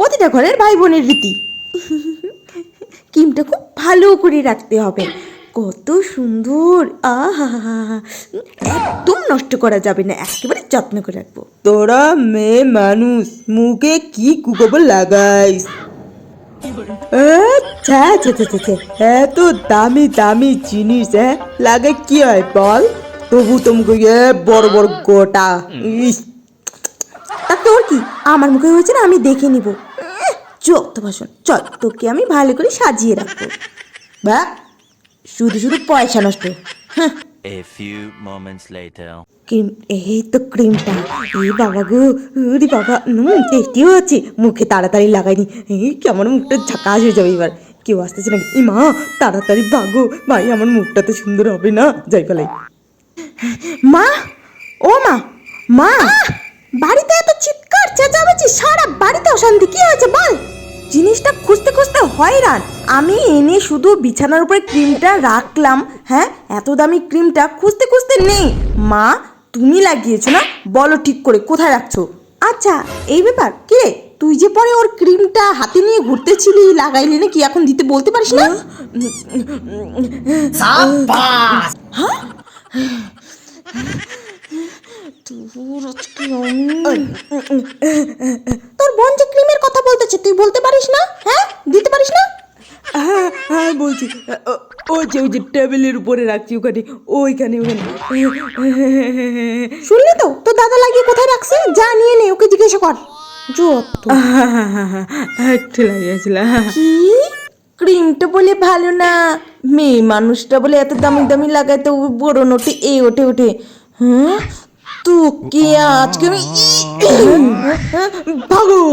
প্রতিটা ঘরের ভাই বোনের রীতি। ক্রিমটা খুব ভালো করে রাখতে হবে। কত সুন্দর, আহা, একদম নষ্ট করা যাবে না, একেবারে যত্ন করে রাখবো। তোরা মেয়ে মানুষ মুখে কি কুকবর লাগাইস? এত দামি দামি জিনিস লাগে কি হয় বল? তবু তো মুখে বড় বড় গোটা। ইস, তা তোর কি, আমার মুখে হয়েছে না, আমি দেখে নিব। যত ভাষণ, চল তোকে আমি ভালো করে সাজিয়ে রাখবো। বা শুধু শুধু পয়সা নষ্ট। হ্যাঁ, A few moments later. Cream, এই তো ক্রিমটা। এই বাবা গো, ওরে বাবা, টেস্টিও আছে। মুখে তাড়াতাড়ি লাগাইনি, এই কেমন মুখটা ঝাকাস হয়ে যাবে এবার। কেউ আসতেছে নাকি? ই মা, তাড়াতাড়ি ভাগো ভাই, আমার মুখটা তো সুন্দর হবে না, যাই ফেলাই। মা, ও মা, মা, বাড়িতে এত চিৎকার চেঁচামেচি, সারা বাড়িতে অশান্তি, কি হয়েছে বল? জিনিসটা খুঁজতে খুঁজতে হয়রান। আমি এনে শুধু বিছানার উপরে ক্রিমটা রাখলাম, হ্যাঁ, এত দামি ক্রিমটা খুঁজতে খুঁজতে নেই। মা, তুমি লাগিয়েছো না, বলো ঠিক করে কোথায় রাখছো? আচ্ছা, এই ব্যাপার। কি রে, তুই যে পরে ওর ক্রিমটা হাতে নিয়ে ঘুরতেছিলি, লাগাইলি নাকি, এখন দিতে বলতে পারিস না? হ্যাঁ, তোর বোন যে ক্রিমের কথা বলতেছে, তুই বলতে পারিস না? হ্যাঁ, দিতে পারিস না? হ্যাঁ হ্যাঁ বলছি, ওই যে টেবিলের উপরে রাখছি, ওখানে ওইখানে ওখানে। শুনলি তো, তোর দাদা লাগিয়ে কোথায় রাখছে? যা নিয়ে নে, ওকে জিজ্ঞাসা কর। যত একটু লাগিয়েছিল। কি, ক্রিমটা বলে ভালো না, মেয়ে মানুষটা বলে এত দামি দামি লাগায়, তো বড় নোটে এ ওঠে ওঠে। হ্যাঁ, তোকে আজকে আমি ভাগো।